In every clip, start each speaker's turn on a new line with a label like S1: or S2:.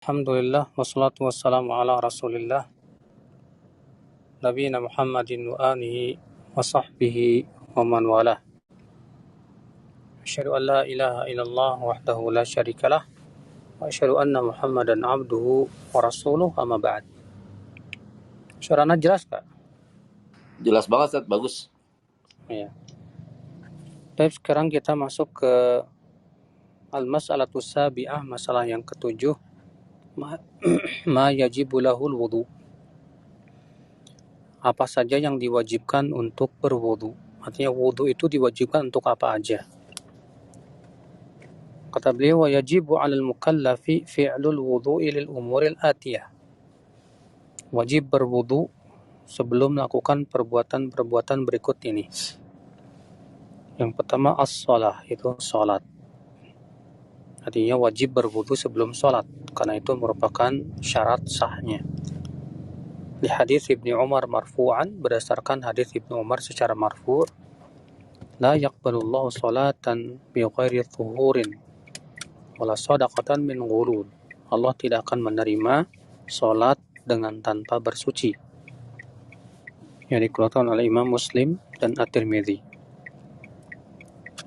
S1: Alhamdulillah wassalatu wassalamu ala Rasulillah nabiyina Muhammadin wa alihi wa sahbihi wa man walah. Asyhadu an la ilaha illallah wahdahu la syarikalah wa asyhadu anna Muhammadan abduhu wa rasuluh amma ba'd. Suaranya jelas Kak?
S2: Jelas banget, Ustaz. Bagus.
S1: Iya. Tapi sekarang kita masuk ke al-mas'alatus sabi'ah, masalah yang ketujuh, ma yajibu lahul wudu. Apa saja yang diwajibkan untuk berwudu? Artinya wudu itu diwajibkan untuk apa aja? Kata beliau, wa yajibu 'alal mukallafi fi'lul wudu'i lil umuril atiyah. Wajib berwudu sebelum melakukan perbuatan-perbuatan berikut ini. Yang pertama as-shalah, itu salat. Artinya wajib berwudu sebelum salat, karena itu merupakan syarat sahnya. Di hadis Ibnu Umar marfu'an, berdasarkan hadis Ibnu Umar secara marfu', la yaqbalullahu salatan bi ghairi thuhurin wala shadaqatan min ghulul. Allah tidak akan menerima salat dengan tanpa bersuci. Yang dikeluarkan oleh Imam Muslim dan At-Tirmidzi.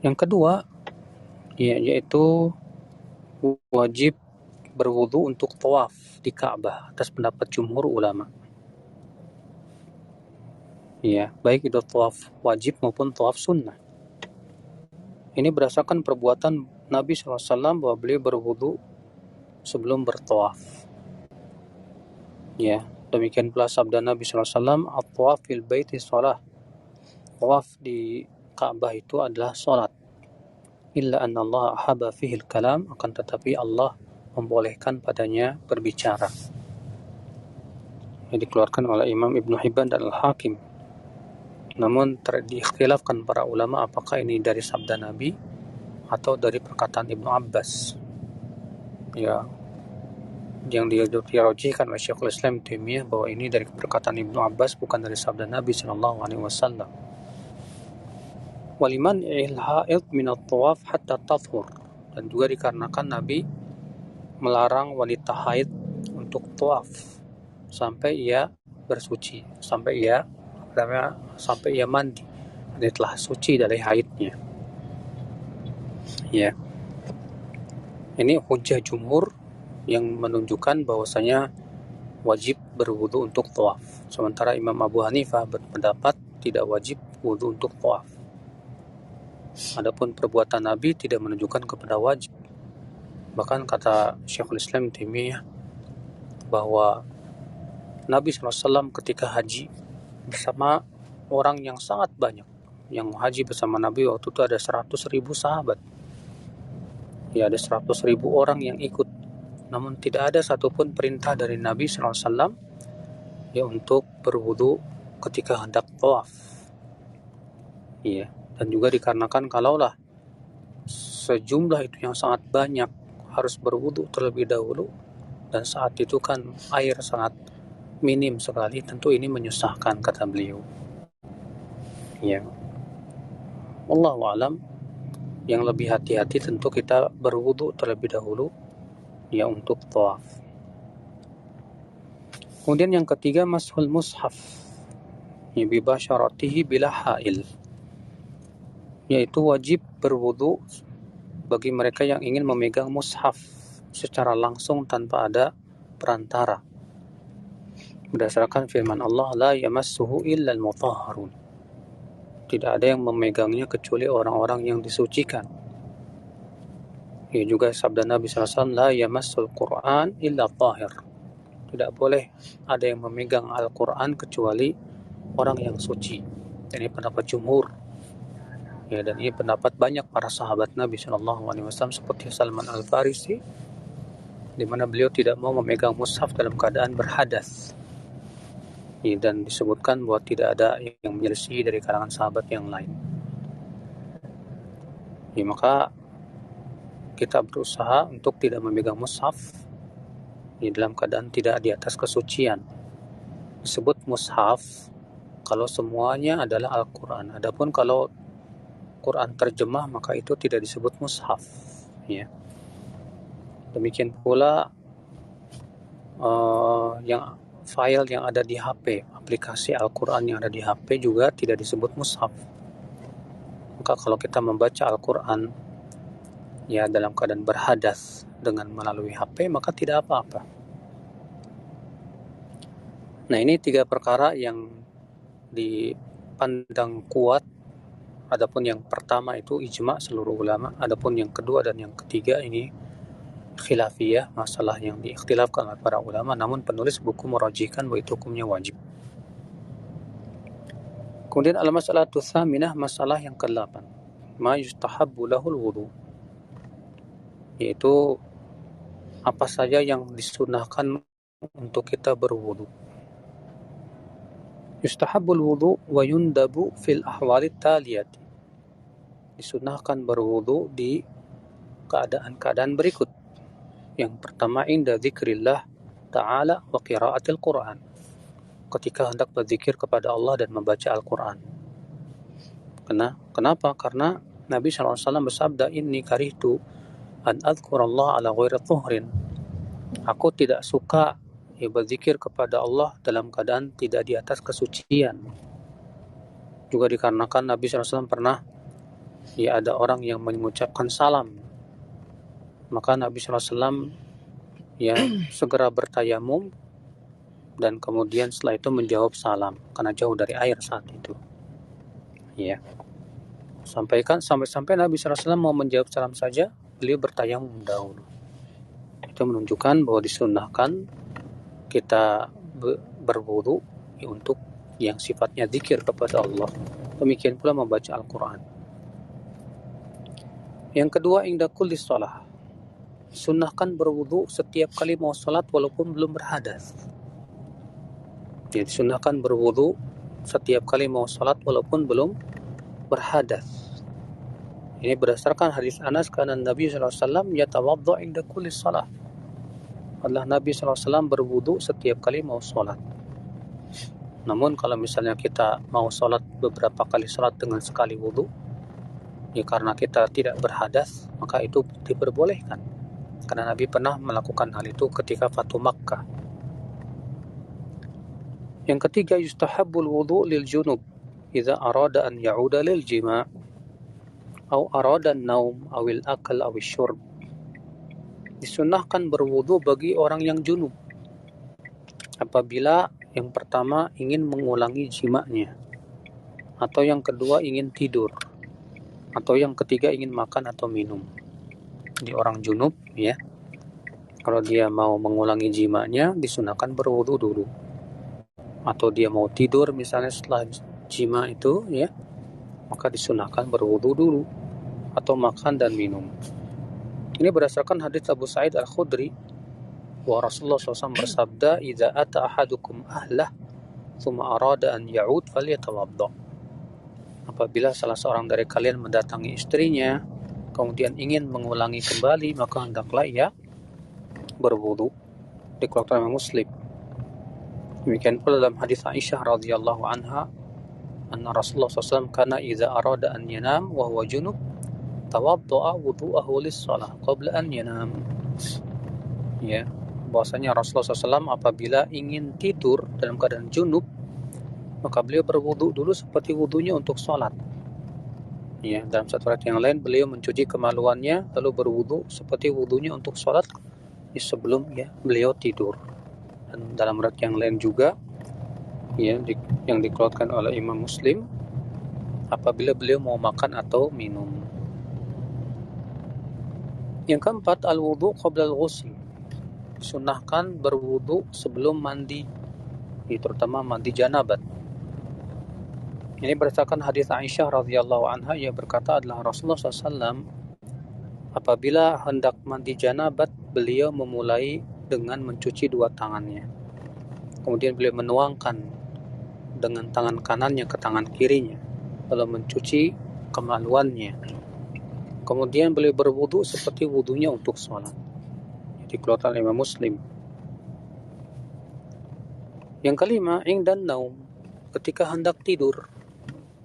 S1: Yang kedua, yaitu wajib berwudu untuk tawaf di Ka'bah atas pendapat jumhur ulama. Ya, baik itu tawaf wajib maupun tawaf sunnah. Ini berdasarkan perbuatan Nabi SAW bahwa beliau berwudu sebelum bertawaf. Ya, demikian pula sabda Nabi SAW, at-tawaf fil baiti shalah. Tawaf di Ka'bah itu adalah salat. Illa anna Allah ahaba fihil kalam, akan tetapi Allah membolehkan padanya berbicara. Yang dikeluarkan oleh Imam Ibnu Hibban dan Al-Hakim. Namun diikhtilafkan para ulama apakah ini dari sabda Nabi atau dari perkataan Ibnu Abbas. Ya, yang dirajihkan oleh Syekhul Islam Taimiyah bahwa ini dari perkataan Ibnu Abbas, bukan dari sabda Nabi sallallahu alaihi wasallam. Waliman il-ha'id min at-tawaf hatta tathur, dan juga dikarenakan Nabi melarang wanita haid untuk tawaf sampai ia bersuci, sampai ia mandi, dia telah suci dari haidnya. Ya, ini hujjah jumhur yang menunjukkan bahwasanya wajib berwudu untuk tawaf. Sementara Imam Abu Hanifah berpendapat tidak wajib wudu untuk tawaf. Adapun perbuatan Nabi tidak menunjukkan kepada wajib. Bahkan kata Syekhul Islam Taimiyah bahwa Nabi SAW ketika haji bersama orang yang sangat banyak, yang haji bersama Nabi waktu itu ada 100.000 sahabat. Ya, ada 100.000 orang yang ikut. Namun tidak ada satupun perintah dari Nabi SAW ya untuk berwudu ketika hendak tawaf. Ya, dan juga dikarenakan kalaulah sejumlah itu yang sangat banyak harus berwudu terlebih dahulu, dan saat itu kan air sangat minim sekali, tentu ini menyusahkan, kata beliau. Ya, wallahu a'lam. Yang lebih hati-hati tentu kita berwudu terlebih dahulu ya untuk tawaf. Kemudian yang ketiga mashul mushaf ya bibasyaratihi bila hail, yaitu wajib berwudu bagi mereka yang ingin memegang mushaf secara langsung tanpa ada perantara, berdasarkan firman Allah, la yamassuhu illal mutahharun, tidak ada yang memegangnya kecuali orang-orang yang disucikan. Ya, juga sabda Nabi SAW, la yamassul Qur'an illa tahir, tidak boleh ada yang memegang Al-Quran kecuali orang yang suci. Ini pendapat jumhur. Ya, dan ini pendapat banyak para sahabat Nabi SAW seperti Salman Al-Farisi, di mana beliau tidak mau memegang mushaf dalam keadaan berhadas. Ya, dan disebutkan bahwa tidak ada yang menyelisih dari kalangan sahabat yang lain. Ya, maka kita berusaha untuk tidak memegang mushaf ya, dalam keadaan tidak di atas kesucian. Disebut mushaf kalau semuanya adalah Al-Quran. Adapun kalau Quran terjemah maka itu tidak disebut mushaf. Ya. Demikian pula yang file yang ada di HP, aplikasi Al-Quran yang ada di HP juga tidak disebut mushaf. Maka kalau kita membaca Al-Quran ya dalam keadaan berhadas dengan melalui HP, maka tidak apa-apa. Nah, ini 3 perkara yang dipandang kuat. Adapun yang pertama itu ijma' seluruh ulama, adapun yang kedua dan yang ketiga ini khilafiyah, masalah yang diikhtilafkan oleh para ulama, namun penulis buku merajihkan bahwa itu hukumnya wajib. Kemudian al-mas'alatu tsaminah, masalah yang ke-8, ma yustahabbu lahul wudu, yaitu apa saja yang disunahkan untuk kita berwudu. Yustahabbul wudu wa yundabu fil ahwalit taliyati, disunahkan berwudu di keadaan-keadaan berikut. Yang pertama, inda dzikrillah ta'ala wa qiraatil Qur'an, ketika hendak berzikir kepada Allah dan membaca Al-Quran. Kenapa? Karena Nabi SAW bersabda, inni karihtu an adhkurallah ala ghairi tuhrin, aku tidak suka berzikir kepada Allah dalam keadaan tidak di atas kesucian. Juga dikarenakan Nabi SAW pernah ada orang yang mengucapkan salam, maka Nabi SAW segera bertayamum dan kemudian setelah itu menjawab salam karena jauh dari air saat itu. Sampai Nabi SAW mau menjawab salam saja, beliau bertayamum dahulu. Itu menunjukkan bahwa disunnahkan kita berwudu untuk yang sifatnya zikir kepada Allah. Demikian pula membaca Al-Quran. Yang kedua, inda kulli shalah, sunnahkan berwudu setiap kali mau salat walaupun belum berhadas. Jadi sunnahkan berwudu setiap kali mau salat walaupun belum berhadas. Ini berdasarkan hadis Anas, karena Nabi SAW yatawadda inda kulli shalah, adalah Nabi SAW berwudu setiap kali mau sholat. Namun kalau misalnya kita mau sholat beberapa kali sholat dengan sekali wudu, karena kita tidak berhadas, maka itu diperbolehkan. Karena Nabi pernah melakukan hal itu ketika Fatu Makkah. Yang ketiga, yustahabbul wudu lil junub idza arada an ya'uda lil jima' atau arada an-naum awil akal awil syurb. Disunahkan berwudu bagi orang yang junub apabila yang pertama ingin mengulangi jima'nya, atau yang kedua ingin tidur, atau yang ketiga ingin makan atau minum. Jadi orang junub kalau dia mau mengulangi jima'nya disunahkan berwudu dulu. Atau dia mau tidur misalnya setelah jima' itu maka disunahkan berwudu dulu, atau makan dan minum. Ini berdasarkan hadits Abu Sa'id Al-Khudri bahwa Rasulullah SAW bersabda, "Idza ata ahadukum ahlah tsumma arada an ya'ud falyatawadda." Apabila salah seorang dari kalian mendatangi istrinya kemudian ingin mengulangi kembali, maka hendaklah ia berwudu. Dikeluarkan oleh Muslim. Demikian pula dalam hadis Aisyah radhiyallahu anha, anna Rasulullah SAW kana idza arada an yanam wa huwa junub tawadda'a wudu'ahu lis-shalah qabla an yanam. Bahwasanya Rasulullah SAW apabila ingin tidur dalam keadaan junub, maka beliau berwudu dulu seperti wudunya untuk sholat. Dalam satu ayat yang lain beliau mencuci kemaluannya lalu berwudu seperti wudunya untuk sholat sebelum beliau tidur. Dan dalam ayat yang lain juga yang dikeluarkan oleh Imam Muslim, apabila beliau mau makan atau minum. Yang keempat, al-wudu qabla al-ghusl, sunahkan berwudu sebelum mandi, terutama mandi janabat. Ini berdasarkan hadis Aisyah radhiyallahu anha, ia berkata adalah Rasulullah SAW apabila hendak mandi janabat, beliau memulai dengan mencuci dua tangannya. Kemudian beliau menuangkan dengan tangan kanannya ke tangan kirinya, lalu mencuci kemaluannya. Kemudian beliau berwudu seperti wudunya untuk sholat. Dikeluarkan oleh Imam Muslim. Yang kelima, ingdan naum, ketika hendak tidur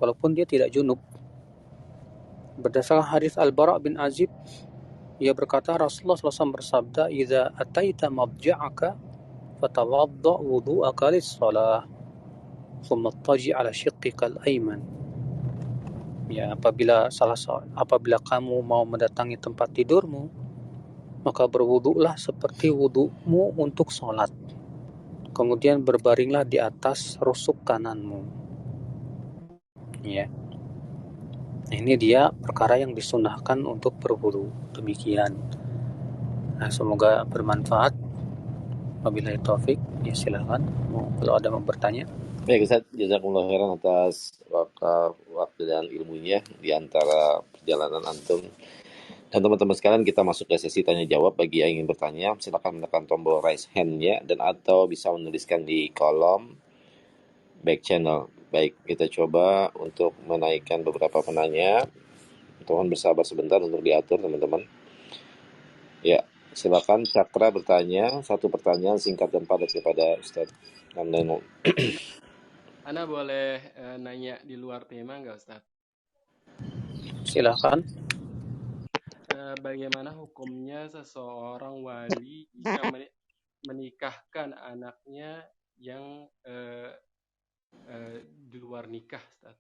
S1: walaupun dia tidak junub. Berdasarkan hadis Al-Bara' bin Azib, ia berkata Rasulullah SAW bersabda, "Idza ataita mabja'aka fatawadda' wudu'aka lis-shalah thumma ittaji' 'ala shiqqika al-ayman. Ya, apabila kamu mau mendatangi tempat tidurmu, maka berwudu'lah seperti wudu'mu untuk sholat. Kemudian berbaringlah di atas rusuk kananmu. Ya. Ini dia perkara yang disunahkan untuk berwudu. Demikian. Nah, semoga bermanfaat. Wabillahi taufik. Ya, silakan. Kalau ada yang bertanya.
S2: Baik Ustaz, jazakumullah khairan atas waktu dan ilmunya di antara perjalanan antum. Dan teman-teman sekalian, kita masuk ke sesi tanya jawab. Bagi yang ingin bertanya, silakan menekan tombol raise hand-nya dan atau bisa menuliskan di kolom back channel. Baik, kita coba untuk menaikkan beberapa penanya. Mohon bersabar sebentar untuk diatur teman-teman. Ya, silakan Cakra bertanya, satu pertanyaan singkat dan padat kepada Ustaz Nandano.
S3: Ana boleh nanya di luar tema nggak Ustaz?
S1: Silakan.
S3: Bagaimana hukumnya seseorang wali jika menikahkan anaknya yang di luar nikah, Ustaz?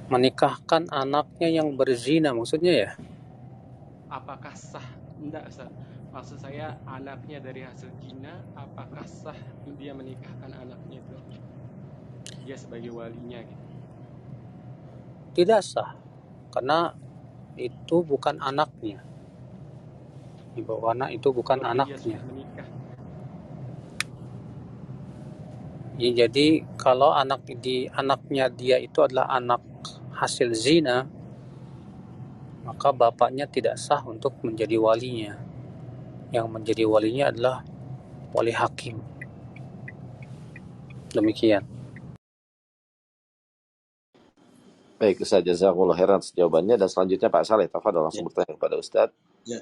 S1: Menikahkan anaknya yang berzina maksudnya ya?
S3: Apakah sah? Enggak, Ustaz. Maksud saya anaknya dari hasil zina, apakah sah dia menikahkan anaknya itu? Dia sebagai walinya gitu.
S1: Tidak sah. Karena itu bukan anaknya. Ibu anak itu bukan
S3: Walaupun
S1: anaknya.
S3: dia sudah menikah.
S1: Ya, jadi kalau anaknya dia itu adalah anak hasil zina, maka bapaknya tidak sah untuk menjadi walinya. Yang menjadi walinya adalah wali hakim. Demikian.
S2: Baik, Ustaz, jazakumullah khairan atas jawabannya. Dan selanjutnya Pak Saleh, tafadhol langsung bertanya kepada Ustaz.
S4: Ya.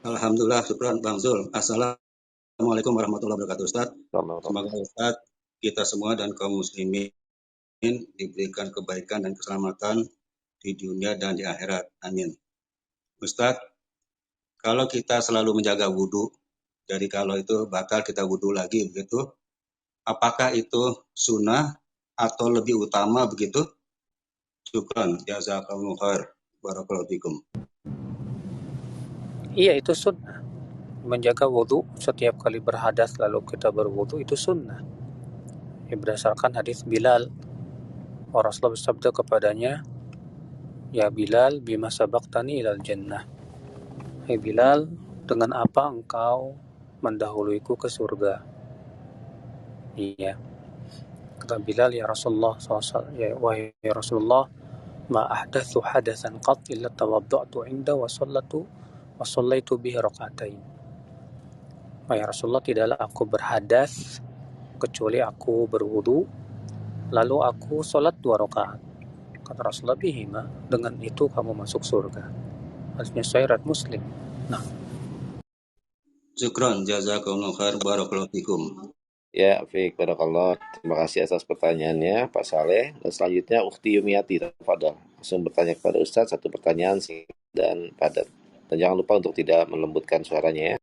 S4: Alhamdulillah, syukran Bang Zul. Assalamualaikum warahmatullahi wabarakatuh Ustaz. Semoga Ustaz, kita semua dan kaum muslimin diberikan kebaikan dan keselamatan di dunia dan di akhirat. Amin. Ustaz, kalau kita selalu menjaga wudhu, jadi kalau itu batal kita wudhu lagi begitu, apakah itu sunnah atau lebih utama begitu? Syukran, jazakallahu khair, barakallahu fikum.
S1: Iya, itu sunnah. Menjaga wudhu setiap kali berhadas lalu kita berwudhu itu sunnah. Berdasarkan hadis Bilal, Rasulullah bersabda kepadanya, "Ya Bilal, bima sabaqtani ilal jannah." Hai Bilal, dengan apa engkau mendahuluiku ke surga? Iya. Kata Bilal, ya Rasulullah, wahai Rasulullah, ma ahdatsu hadatsan qat illa tawadda'tu 'inda wa sallaitu bihi raka'atain. Wahai Rasulullah, tidaklah aku berhadas kecuali aku berwudu lalu aku salat 2 rakaat. Kata Rasulullah, bihima, dengan itu kamu masuk surga. Hadisnya sahih riwayat Muslim. Nah,
S4: Syukran, jazakallahu khair, barakallahu fikum.
S2: Ya, Fik, barakallah. Terima kasih atas pertanyaannya, Pak Saleh. Dan selanjutnya, Ukhti Yumiati, tafadhol. Langsung bertanya kepada Ustaz, satu pertanyaan singkat dan padat. Dan jangan lupa untuk tidak melembutkan suaranya ya.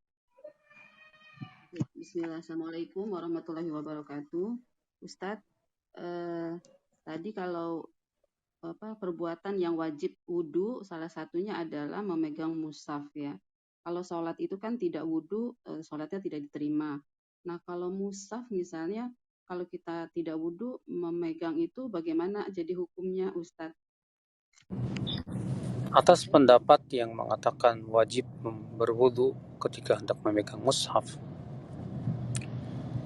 S5: Bismillah, Assalamualaikum warahmatullahi wabarakatuh. Ustadz, tadi kalau perbuatan yang wajib wudhu, salah satunya adalah memegang mushaf ya. Kalau sholat itu kan tidak wudhu, sholatnya tidak diterima. Nah kalau mushaf misalnya, kalau kita tidak wudhu, memegang itu bagaimana jadi hukumnya Ustadz?
S1: atas pendapat yang mengatakan wajib berwudu ketika hendak memegang mushaf,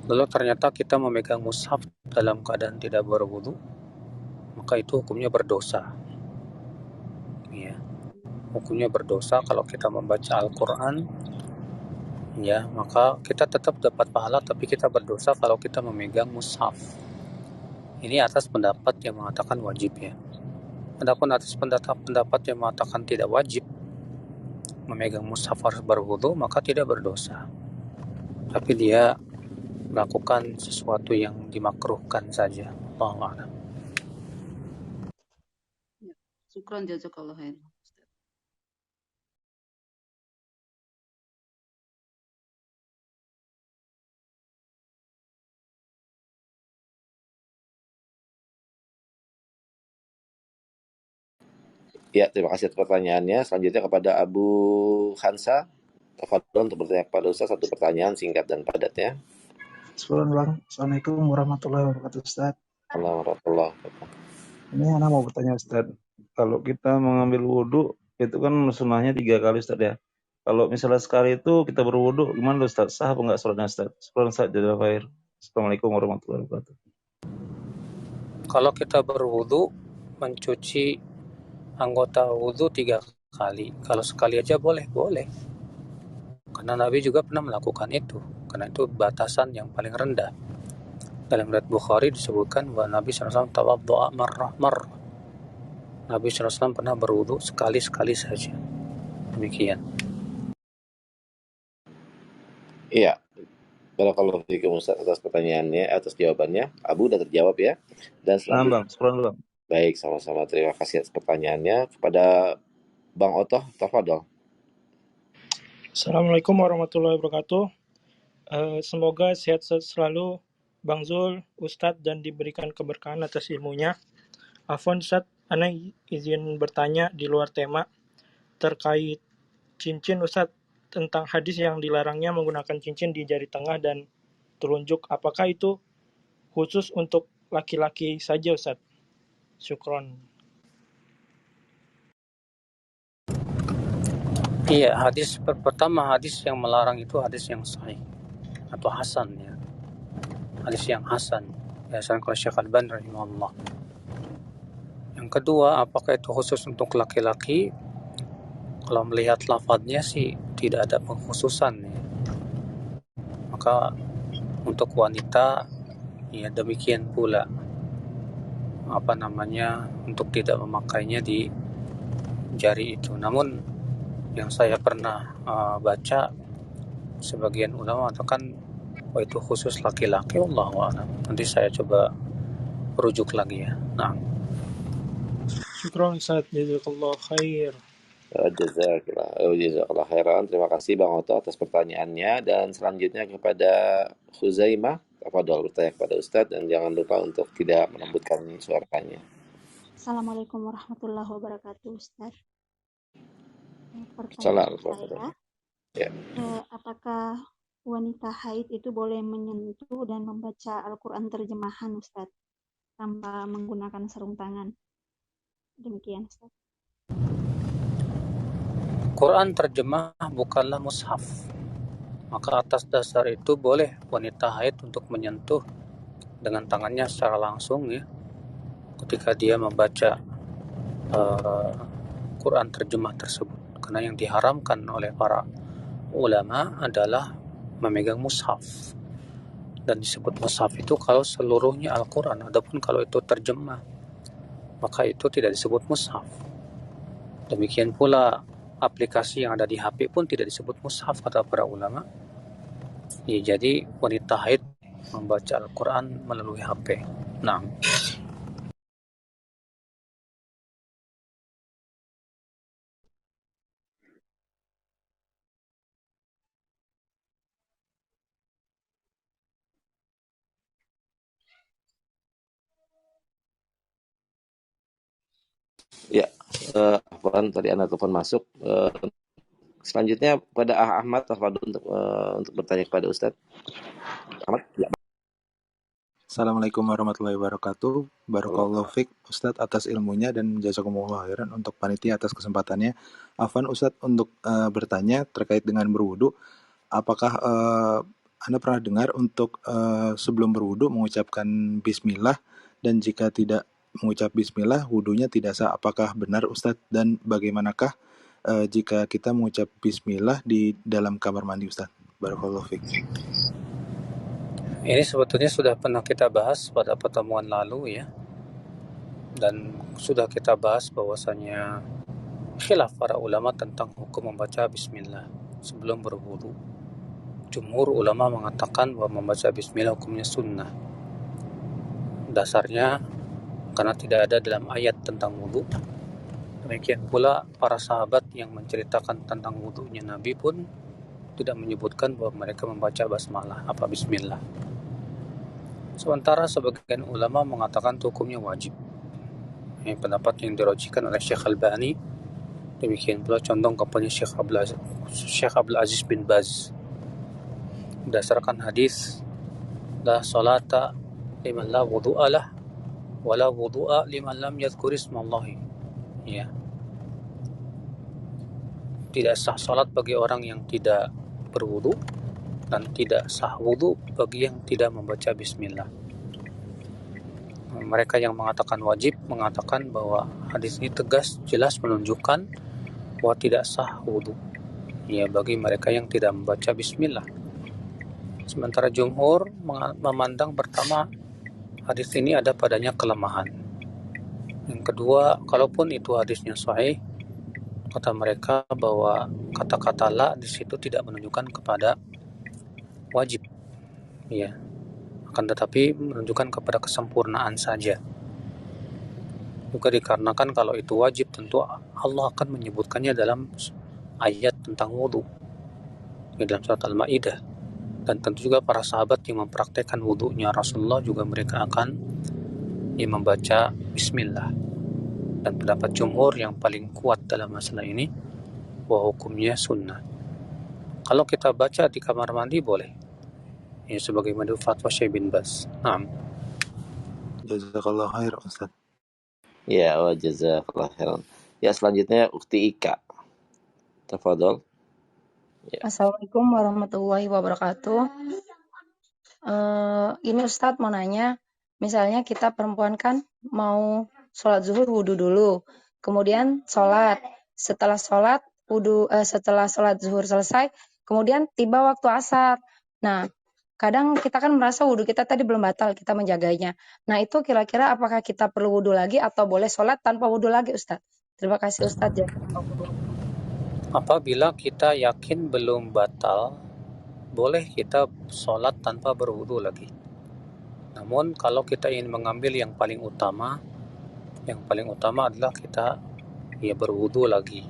S1: lalu ternyata kita memegang mushaf dalam keadaan tidak berwudu, maka itu hukumnya berdosa. Ya, hukumnya berdosa kalau kita membaca Al-Quran, ya, maka kita tetap dapat pahala, tapi kita berdosa kalau kita memegang mushaf. Ini atas pendapat yang mengatakan wajib ya. Adapun atas pendapat yang mengatakan tidak wajib memegang mushaf harus berwudu, maka tidak berdosa. Tapi dia melakukan sesuatu yang dimakruhkan saja. Allahu a'lam.
S5: Syukran, jazakallahu khair.
S2: Ya, terima kasih atas pertanyaannya. Selanjutnya kepada Abu Hansa. Tafadhol untuk bertanya kepada Ustaz satu pertanyaan singkat dan padat ya.
S6: Sebelum Bang, Assalamualaikum warahmatullahi wabarakatuh Ustaz.
S2: Warahmatullahi wabarakatuh.
S6: Ini anak mau bertanya Ustaz, kalau kita mengambil wudhu itu kan sunnahnya 3 kali Ustaz ya. Kalau misalnya sekali itu kita berwudhu, gimana Ustaz? Sah apa enggak sholatnya Ustaz? Sebelum Ustaz jadi khair. Assalamualaikum warahmatullahi wabarakatuh.
S1: Kalau kita berwudu, mencuci anggota wudu 3 kali. Kalau sekali aja boleh. Karena Nabi juga pernah melakukan itu. Karena itu batasan yang paling rendah. Dalam riwayat Bukhari disebutkan bahwa Nabi SAW tawaddu'a marrah. Nabi SAW pernah berwudu sekali saja. Demikian.
S2: Iya. Barakallahu fiikum Ustaz atas pertanyaannya, atas jawabannya. Abu udah terjawab ya. Dan selanjutnya.
S6: Bang, sebelum Bang.
S2: Baik, sama-sama. Terima kasih atas pertanyaannya. Kepada Bang Otoh, tafadhol.
S7: Assalamualaikum warahmatullahi wabarakatuh. Semoga sehat selalu Bang Zul, Ustadz, dan diberikan keberkahan atas ilmunya. Afwan Ustadz, Ana izin bertanya di luar tema terkait cincin Ustadz, tentang hadis yang dilarangnya menggunakan cincin di jari tengah dan telunjuk. Apakah itu khusus untuk laki-laki saja Ustadz? Syukron.
S1: Iya, hadis pertama hadis yang melarang itu hadis yang sahih atau hasan ya. Hadis yang hasan. Biasanya kalau Syekh Al-Albani rahimahullah. Yang kedua, apakah itu khusus untuk laki-laki? Kalau melihat lafadznya sih tidak ada pengkhususan ya. Maka untuk wanita ya demikian pula untuk tidak memakainya di jari itu. Namun yang saya pernah baca, sebagian ulama mengatakan itu khusus laki-laki. Wallahu a'lam. Nanti saya coba rujuk lagi ya. Nah.
S7: Syukron Ustadz, jazakallah khair.
S2: Jazakallah khairan. Terima kasih Bang Oto atas pertanyaannya. Dan selanjutnya kepada Khuzaimah. Tafadhol bertanya kepada Ustadz dan jangan lupa untuk tidak melembutkan suaranya.
S8: Assalamualaikum warahmatullahi wabarakatuh Ustaz.
S2: Pertanyaan
S8: saya,
S2: ya.
S8: Apakah wanita haid itu boleh menyentuh dan membaca Al-Quran terjemahan Ustaz tanpa menggunakan sarung tangan? Demikian Ustaz.
S1: Quran terjemah bukanlah mushaf. Maka atas dasar itu boleh wanita haid untuk menyentuh dengan tangannya secara langsung ya, ketika dia membaca Quran terjemah tersebut. Karena yang diharamkan oleh para ulama adalah memegang mushaf. Dan disebut mushaf itu kalau seluruhnya Al-Quran. Adapun kalau itu terjemah, maka itu tidak disebut mushaf. Demikian pula aplikasi yang ada di HP pun tidak disebut mushaf kata para ulama. Ya, jadi wanita haid membaca Al-Quran melalui HP. Nah.
S2: Ya, tadi Anda telepon masuk. Selanjutnya pada Ahmad tafadhol untuk bertanya kepada Ustadz. Ahmad, ya.
S9: Assalamualaikum warahmatullahi wabarakatuh. Barakallahu fiik Ustadz atas ilmunya dan jazakumullah khairan untuk panitia atas kesempatannya. Afwan Ustadz untuk bertanya terkait dengan berwudu. Apakah Anda pernah dengar untuk sebelum berwudu mengucapkan bismillah, dan jika tidak mengucap bismillah wudunya tidak sah? Apakah benar Ustadz, dan bagaimanakah jika kita mengucap bismillah di dalam kamar mandi Ustadz? Barakallahu fiik.
S1: Ini sebetulnya sudah pernah kita bahas pada pertemuan lalu ya. Dan sudah kita bahas bahwasanya khilaf para ulama tentang hukum membaca bismillah sebelum berwudu. Jumhur ulama mengatakan bahwa membaca bismillah hukumnya sunnah. Dasarnya karena tidak ada dalam ayat tentang wudu. Demikian pula para sahabat yang menceritakan tentang wudunya Nabi pun tidak menyebutkan bahwa mereka membaca basmalah apa bismillah. Sementara sebagian ulama mengatakan hukumnya wajib. Ini pendapat yang dirojikan oleh Syekh Albani. Demikian pula condong kepada Syekh Abdul Aziz bin Baz berdasarkan hadis la salata liman la wudu'a lah wa la wudu'a liman lam yadhkur ismallahi. Ya. Tidak sah salat bagi orang yang tidak berwudu dan tidak sah wudu bagi yang tidak membaca bismillah. Mereka yang mengatakan wajib mengatakan bahwa hadis ini tegas jelas menunjukkan bahwa tidak sah wudu ya bagi mereka yang tidak membaca bismillah. Sementara jumhur memandang pertama hadis ini ada padanya kelemahan. Yang kedua, kalaupun itu hadisnya sahih, kata mereka bahwa kata-kata la di situ tidak menunjukkan kepada wajib, ya, akan tetapi menunjukkan kepada kesempurnaan saja. Juga dikarenakan kalau itu wajib, tentu Allah akan menyebutkannya dalam ayat tentang wudu, ya, dalam surat Al-Maidah. Dan tentu juga para sahabat yang mempraktekkan wudunya Rasulullah juga mereka akan membaca bismillah. Dan pendapat jumhur yang paling kuat dalam masalah ini bahwa hukumnya sunnah. Kalau kita baca di kamar mandi boleh, ya, sebagaimana fatwa Syekh bin Baz. Naam.
S9: Jazakallah khair Ustaz.
S2: Ya, wa jazakallah khairan. Ya, selanjutnya Ukti Ika. Tafadhol. Ya.
S10: Assalamualaikum warahmatullahi wabarakatuh. Ini Ustadz mau nanya, misalnya kita perempuan kan mau sholat zuhur wudhu dulu, kemudian sholat, setelah sholat wudhu, setelah sholat zuhur selesai, kemudian tiba waktu asar. Nah, kadang kita kan merasa wudhu kita tadi belum batal, kita menjaganya. Nah, itu kira-kira apakah kita perlu wudhu lagi atau boleh sholat tanpa wudhu lagi Ustadz? Terima kasih Ustadz.
S1: Apabila kita yakin belum batal, boleh kita sholat tanpa berwudu lagi. Namun kalau kita ingin mengambil yang paling utama adalah kita berwudu lagi.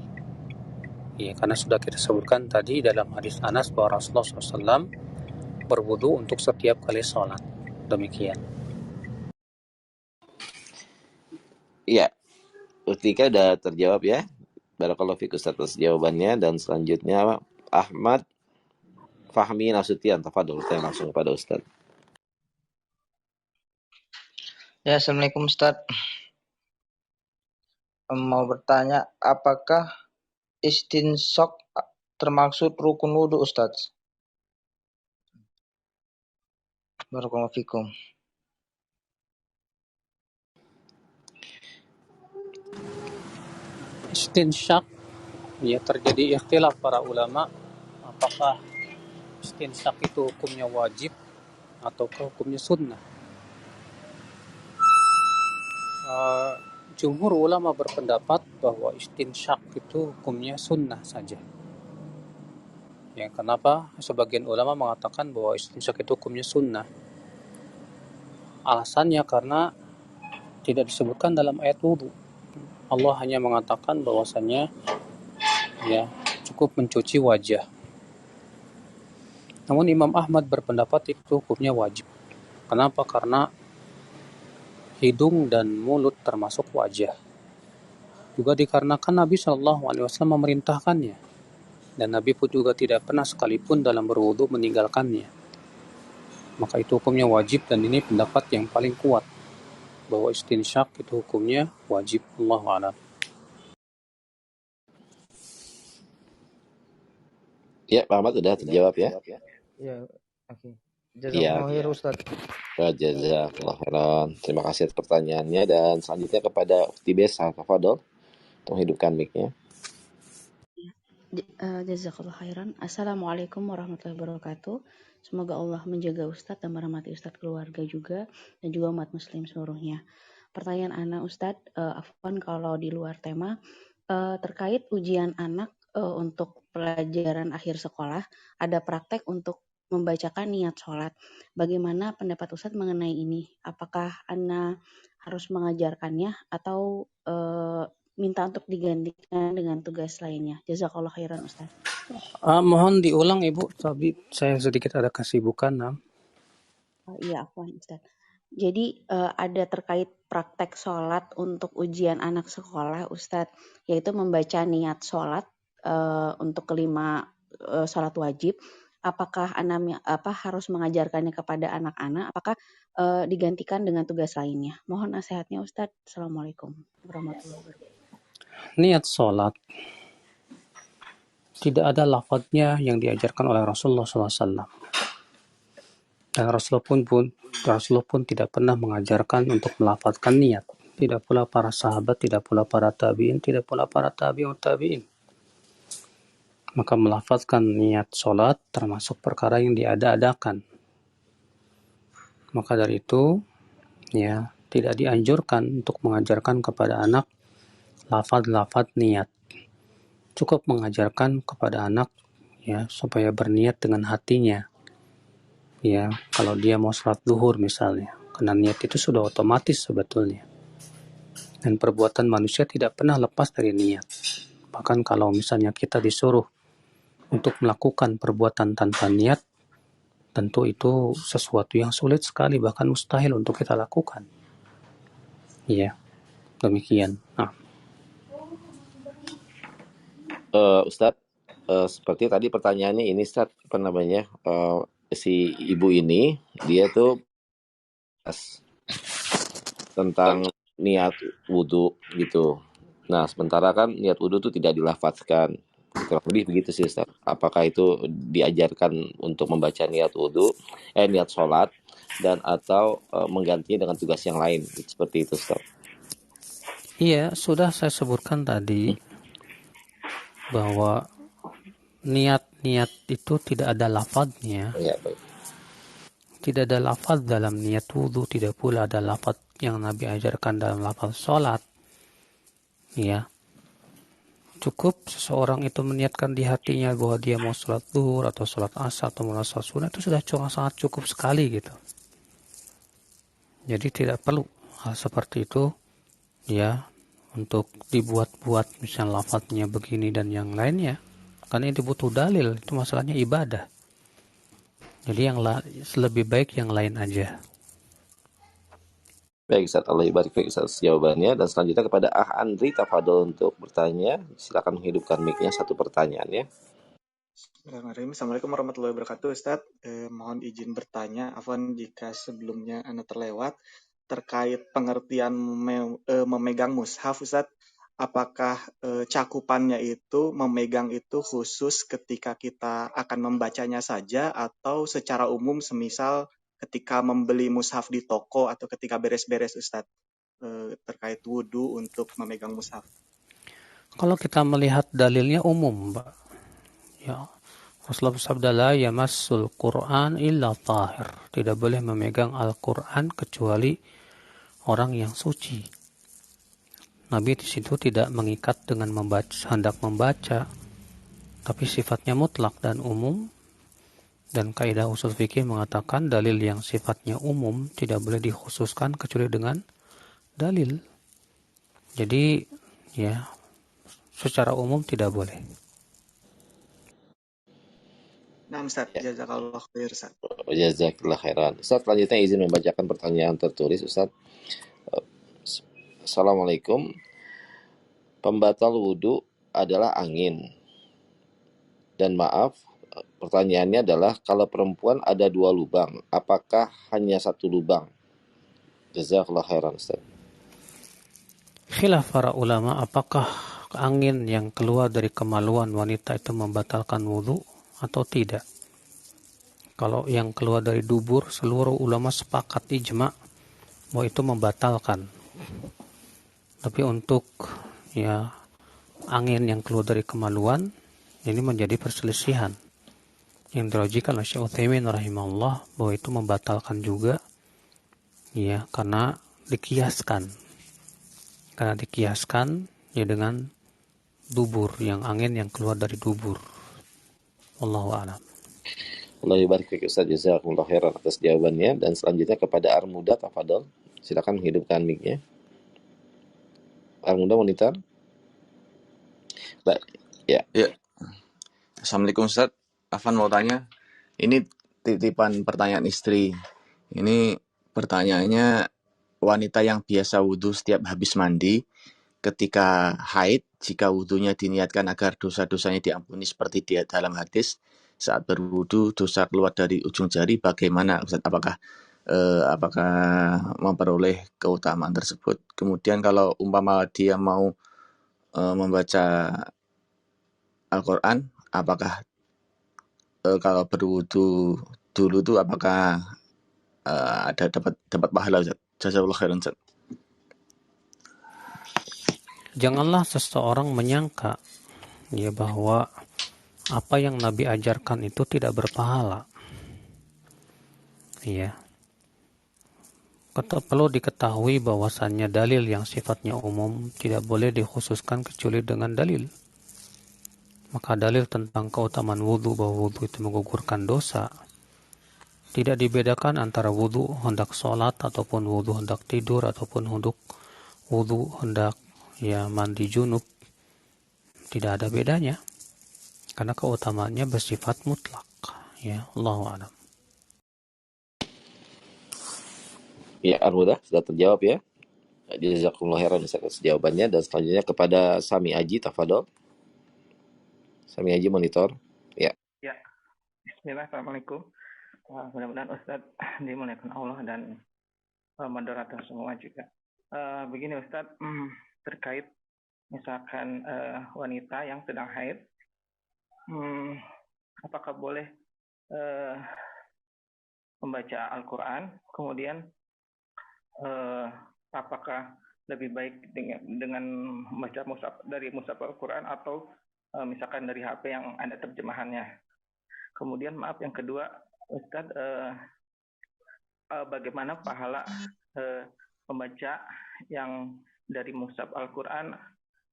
S1: Ya, karena sudah kita sebutkan tadi dalam hadis Anas bahwa Rasulullah SAW berwudu untuk setiap kali sholat. Demikian.
S2: Iya, Utika udah terjawab ya. Barakallahu fiik Ustaz atas jawabannya. Dan selanjutnya Ahmad Fahmi Nasution. Tafadhol, saya langsung kepada Ustaz.
S11: Ya, Assalamualaikum Ustaz. Mau bertanya, apakah istinsyaq termaksud rukun wudu Ustaz? Barakallahu fikum.
S1: Istinsyaq, ya, terjadi ikhtilaf para ulama apakah istinsyaq itu hukumnya wajib atau hukumnya sunnah. Jumhur ulama berpendapat bahwa istinsyaq itu hukumnya sunnah saja. Ya, kenapa? Sebagian ulama mengatakan bahwa istinsyaq itu hukumnya sunnah. Alasannya karena tidak disebutkan dalam ayat wudu. Allah hanya mengatakan bahwasannya cukup mencuci wajah. Namun Imam Ahmad berpendapat itu hukumnya wajib. Kenapa? Karena hidung dan mulut termasuk wajah. Juga dikarenakan Nabi SAW memerintahkannya. Dan Nabi pun juga tidak pernah sekalipun dalam berwudu meninggalkannya. Maka itu hukumnya wajib, dan ini pendapat yang paling kuat bahwa istinsyaq itu hukumnya wajib. Allahu a'lam.
S2: Ya, Pak Ahmad sudah terjawab ya.
S11: Ya, oke. Jazakallahu khair Ustaz.
S2: Jazakallah khairan. Terima kasih atas pertanyaannya. Dan selanjutnya kepada Ukti Besa. Tafadhol, tolong hidupkan mic-nya.
S5: Jazakallah khairan. Assalamualaikum warahmatullahi wabarakatuh. Semoga Allah menjaga Ustadz dan merahmati Ustadz keluarga juga dan juga umat muslim seluruhnya. Pertanyaan Ana Ustadz, afwan kalau di luar tema, terkait ujian anak untuk pelajaran akhir sekolah, ada praktek untuk membacakan niat sholat. Bagaimana pendapat Ustadz mengenai ini? Apakah Ana harus mengajarkannya atau minta untuk digantikan dengan tugas lainnya? Jazakallah khairan Ustaz.
S1: Mohon diulang Ibu, tapi saya sedikit ada kesibukan.
S5: Iya, afwan Ustaz. Jadi ada terkait praktek sholat untuk ujian anak sekolah, Ustadz, yaitu membaca niat sholat untuk kelima sholat wajib. Apakah harus mengajarkannya kepada anak-anak? Apakah digantikan dengan tugas lainnya? Mohon nasihatnya, Ustadz. Assalamualaikum warahmatullahi wabarakatuh.
S1: Niat sholat tidak ada lafadznya yang diajarkan oleh Rasulullah SAW. Dan Rasulullah pun tidak pernah mengajarkan untuk melafadzkan niat. Tidak pula para sahabat, tidak pula para tabi'in, tidak pula para tabi'ut tabi'in. Maka melafadzkan niat sholat termasuk perkara yang diada-adakan. Maka dari itu, ya, tidak dianjurkan untuk mengajarkan kepada anak lafadz-lafadz niat. Cukup mengajarkan kepada anak, ya, supaya berniat dengan hatinya. Ya, kalau dia mau sholat zuhur misalnya, karena niat itu sudah otomatis sebetulnya. Dan perbuatan manusia tidak pernah lepas dari niat. Bahkan kalau misalnya kita disuruh untuk melakukan perbuatan tanpa niat, tentu itu sesuatu yang sulit sekali, bahkan mustahil untuk kita lakukan. Iya, demikian. Nah.
S2: Ustadz, seperti tadi pertanyaannya ini, Ustadz, apa namanya, si ibu ini, dia tuh tentang niat wudhu gitu. Nah, sementara kan niat wudhu itu tidak dilafadzkan. Kurang lebih begitu sih, Ustaz. Apakah itu diajarkan untuk membaca niat wudhu, niat sholat, dan atau menggantinya dengan tugas yang lain, seperti itu, Ustaz?
S1: Iya, sudah saya sebutkan tadi bahwa niat-niat itu tidak ada lafadznya.
S2: Ya, baik.
S1: Tidak ada lafadz dalam niat wudhu, tidak pula ada lafadz yang Nabi ajarkan dalam lafadz sholat. Ya, cukup seseorang itu meniatkan di hatinya bahwa dia mau sholat zuhur atau sholat asar atau mau sholat sunnah, itu sudah sangat cukup sekali gitu. Jadi tidak perlu hal seperti itu, ya, untuk dibuat-buat misalnya lafadznya begini dan yang lainnya. Karena ini butuh dalil, itu masalahnya ibadah. Jadi yang lebih baik yang lain aja.
S2: Baik, Ustaz, Allah ibarik fiik atas jawabannya. Dan selanjutnya kepada Andri Tafadol untuk bertanya. Silakan menghidupkan mic-nya, satu pertanyaan ya.
S12: Assalamualaikum warahmatullahi wabarakatuh, Ustaz. Mohon izin bertanya, afwan jika sebelumnya Anda terlewat, terkait pengertian memegang mushaf, Ustaz. Apakah cakupannya itu memegang itu khusus ketika kita akan membacanya saja atau secara umum semisal ketika membeli mushaf di toko atau ketika beres-beres, Ustaz, terkait wudhu untuk memegang mushaf?
S1: Kalau kita melihat dalilnya umum, Mbak. Ya, Rasulullah bersabda, la yamassul Qur'an illa tahir. Tidak boleh memegang Al-Quran kecuali orang yang suci. Nabi di situ tidak mengikat dengan hendak membaca, tapi sifatnya mutlak dan umum. Dan kaidah usul fikih mengatakan dalil yang sifatnya umum tidak boleh dikhususkan kecuali dengan dalil. Jadi ya, secara umum tidak boleh.
S12: Nah, Ustaz, jazakallah khair, Ustaz.
S2: Jazakallah khairan. Ustaz, selanjutnya izin membacakan pertanyaan tertulis, Ustaz. Assalamualaikum. Pembatal wudhu adalah angin. Dan maaf, pertanyaannya adalah kalau perempuan ada 2 lubang, apakah hanya 1 lubang? Jazakallah khairan, Ustaz.
S1: Khilaf para ulama, apakah angin yang keluar dari kemaluan wanita itu membatalkan wudhu atau tidak? Kalau yang keluar dari dubur, seluruh ulama sepakat ijma bahwa itu membatalkan. Tapi untuk ya angin yang keluar dari kemaluan, ini menjadi perselisihan yang dirojikan oleh Syekh Utsaimin rahimahullah bahwa itu membatalkan juga, ya, karena dikiaskan ya dengan dubur, yang angin yang keluar dari dubur. Wallahu a'lam.
S2: Allah yubarik fiik, Ustaz, jazakumullah khairan atas jawabannya. Dan selanjutnya kepada Armuda Tafadol. Silakan menghidupkan mic-nya. Armuda monitor. Baik, ya.
S13: Assalamualaikum, Ustaz. Afan mau tanya. Ini titipan pertanyaan istri. Ini Pertanyaannya, wanita yang biasa wudhu setiap habis mandi, ketika haid, jika wudhunya diniatkan agar dosa-dosanya diampuni seperti di dalam hadis, saat berwudhu dosa keluar dari ujung jari, bagaimana Ustaz? Apakah memperoleh keutamaan tersebut? Kemudian kalau umpama dia mau membaca Al-Quran, apakah kalau berwudhu dulu itu apakah ada dapat pahala Ustaz? Jazakallahu khairan Ustaz.
S1: Janganlah seseorang menyangka ya bahwa apa yang Nabi ajarkan itu tidak berpahala. Ya. Perlu diketahui bahwasannya dalil yang sifatnya umum tidak boleh dikhususkan kecuali dengan dalil. Maka dalil tentang keutamaan wudhu, bahwa wudhu itu menggugurkan dosa, tidak dibedakan antara wudhu hendak sholat ataupun wudhu hendak tidur ataupun wudhu hendak mandi junub. Tidak ada bedanya karena keutamaannya bersifat mutlak. Ya, Allahu a'lam.
S2: Ya, Armudah sudah terjawab ya. Jazakumullah khairan atas jawabannya. Dan selanjutnya kepada Sami Aji, tafadhol. Sami Aji monitor. Ya.
S14: Ya. Bismillah, Assalamualaikum. Mudah-mudahan Ustaz dimuliakan Allah dan moderator semua juga. Begini Ustaz, terkait misalkan wanita yang sedang haid, apakah boleh membaca Al-Quran, kemudian apakah lebih baik dengan membaca dari mushaf Al-Quran atau misalkan dari HP yang ada terjemahannya. Kemudian maaf yang kedua Ustadz, bagaimana pahala membaca yang dari mushaf Al-Quran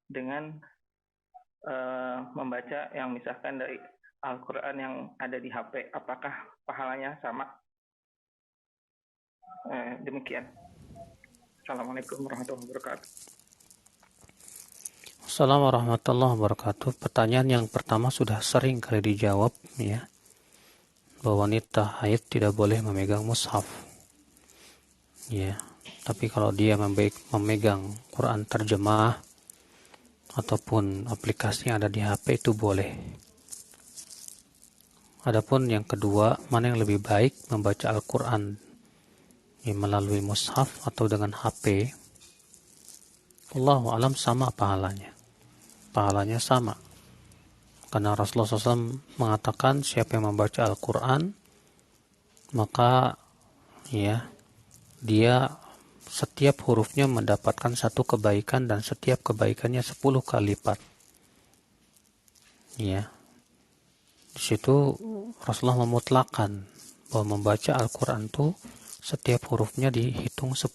S14: dengan membaca yang misalkan dari Al-Quran yang ada di HP, apakah pahalanya sama? Demikian. Assalamualaikum warahmatullahi wabarakatuh.
S1: Assalamualaikum warahmatullahi wabarakatuh. Pertanyaan yang pertama sudah sering kali dijawab ya, bahwa wanita haid tidak boleh memegang mushaf. Ya, tapi kalau dia memegang Quran terjemah ataupun aplikasi yang ada di HP itu boleh. Adapun yang kedua, mana yang lebih baik membaca Al-Quran melalui mushaf atau dengan HP? Allahu a'lam, sama pahalanya. Pahalanya sama. Karena Rasulullah SAW mengatakan siapa yang membaca Al-Quran, maka dia setiap hurufnya mendapatkan satu kebaikan dan setiap kebaikannya 10 kali lipat. Ya. Di situ Rasulullah memutlakkan bahwa membaca Al-Quran itu setiap hurufnya dihitung 10.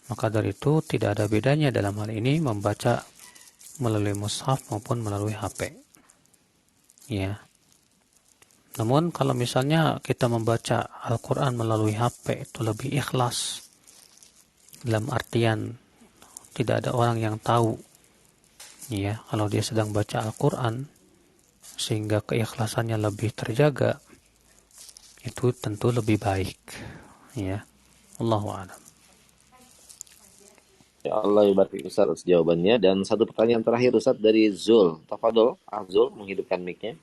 S1: Maka dari itu tidak ada bedanya dalam hal ini membaca melalui mushaf maupun melalui HP. Ya. Namun kalau misalnya kita membaca Al-Quran melalui HP itu lebih ikhlas. Dalam artian tidak ada orang yang tahu ya kalau dia sedang baca Al-Quran, sehingga keikhlasannya lebih terjaga. Itu tentu lebih baik. Ya. Allahu a'lam.
S2: Ya Allah ibarik Ustaz atas jawabannya. Dan satu pertanyaan terakhir Ustaz dari Zul. Tafadhol, Zul menghidupkan mic-nya.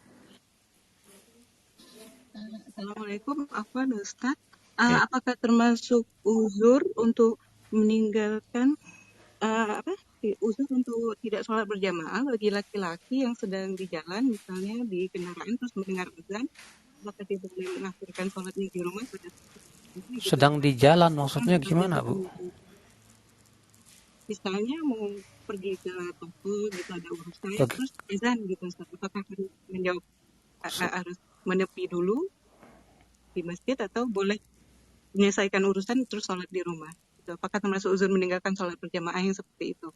S15: Assalamualaikum, Afwan Ustaz. Apakah termasuk uzur untuk meninggalkan uzur untuk tidak sholat berjamaah bagi laki-laki yang sedang di jalan, misalnya di kendaraan terus mendengar azan, apakah dia boleh mengakhirkan sholatnya di rumah pada
S1: sedang di jalan maksudnya gimana Bu?
S15: Misalnya mau pergi ke toko gitu, ada urusan terus azan gitu, apakah harus menjawab harus menepi dulu di masjid atau boleh menyelesaikan urusan terus sholat di rumah? Apakah termasuk uzur meninggalkan sholat berjamaah yang seperti itu?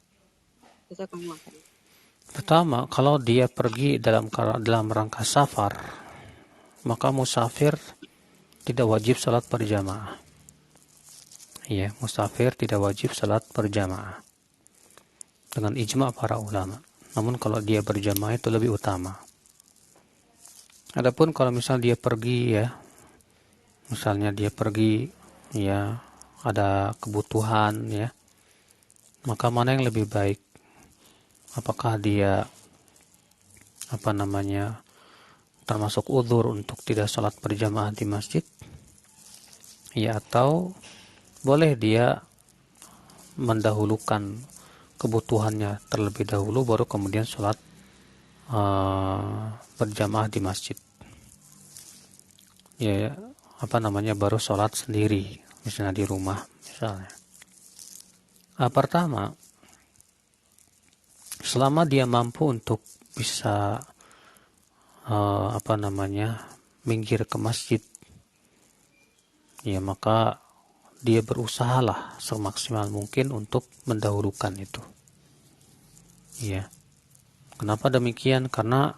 S1: Pertama, kalau dia pergi dalam rangka safar, maka musafir tidak wajib sholat berjamaah. Ya, musafir tidak wajib sholat berjamaah dengan ijma' para ulama. Namun kalau dia berjamaah itu lebih utama. Adapun kalau misalnya dia pergi misalnya dia pergi ya ada kebutuhan ya, maka mana yang lebih baik? Apakah dia termasuk uzur untuk tidak sholat berjamaah di masjid, ya, atau boleh dia mendahulukan kebutuhannya terlebih dahulu baru kemudian sholat berjamaah di masjid, ya, baru sholat sendiri misalnya di rumah misalnya. Pertama, selama dia mampu untuk bisa minggir ke masjid, ya, maka dia berusahalah semaksimal mungkin untuk mendahulukan itu. Ya. Kenapa demikian? Karena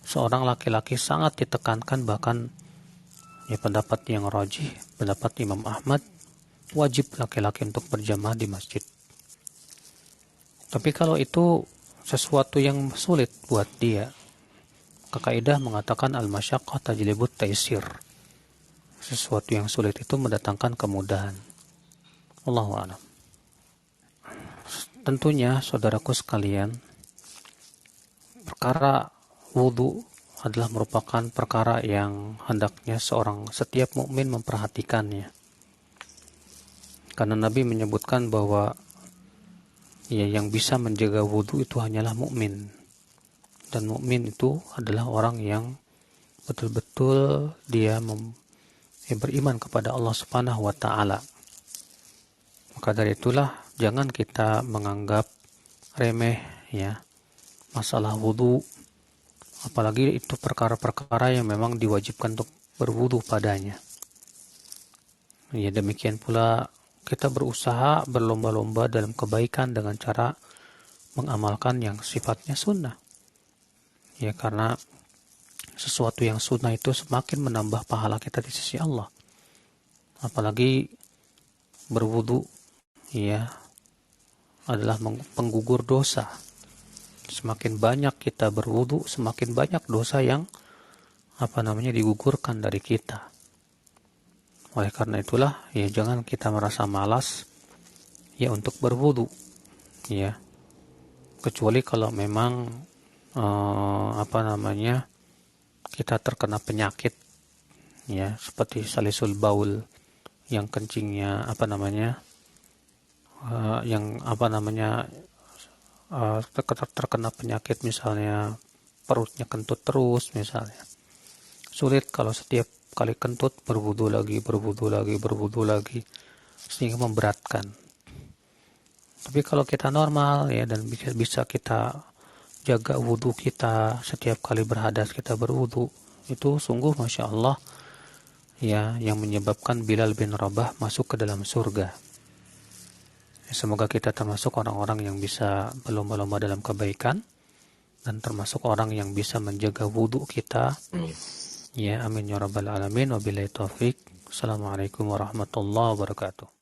S1: seorang laki-laki sangat ditekankan, bahkan ya pendapat yang rajih, pendapat Imam Ahmad, wajib laki-laki untuk berjamaah di masjid. Tapi kalau itu sesuatu yang sulit buat dia, kaidah mengatakan al-masyaqqah tajlibut taisir. Sesuatu yang sulit itu mendatangkan kemudahan. Wallahu a'lam. Tentunya saudaraku sekalian, perkara wudu adalah merupakan perkara yang hendaknya setiap mukmin memperhatikannya. Karena Nabi menyebutkan bahwa ya yang bisa menjaga wudu itu hanyalah mukmin. Dan mukmin itu adalah orang yang betul-betul dia beriman kepada Allah Subhanahu wa taala. Maka dari itulah jangan kita menganggap remeh ya masalah wudu, apalagi itu perkara-perkara yang memang diwajibkan untuk berwudu padanya. Ya, demikian pula kita berusaha berlomba-lomba dalam kebaikan dengan cara mengamalkan yang sifatnya sunnah. Ya, karena sesuatu yang sunnah itu semakin menambah pahala kita di sisi Allah. Apalagi berwudu ya adalah penggugur dosa. Semakin banyak kita berwudu, semakin banyak dosa yang digugurkan dari kita. Oleh karena itulah ya jangan kita merasa malas ya untuk berwudu ya. Kecuali kalau memang kita terkena penyakit ya, seperti salisul baul yang kencingnya terkena penyakit, misalnya perutnya kentut terus misalnya. Sulit kalau setiap kali kentut berwudu lagi sehingga memberatkan. Tapi kalau kita normal ya dan bisa kita jaga wudu kita, setiap kali berhadas kita berwudu, itu sungguh Masya Allah ya, yang menyebabkan Bilal bin Rabah masuk ke dalam surga. Semoga kita termasuk orang-orang yang bisa berlomba-lomba dalam kebaikan dan termasuk orang yang bisa menjaga wudu kita. Ya, amin ya rabbal alamin. Wabillahi taufik. Assalamualaikum warahmatullahi wabarakatuh.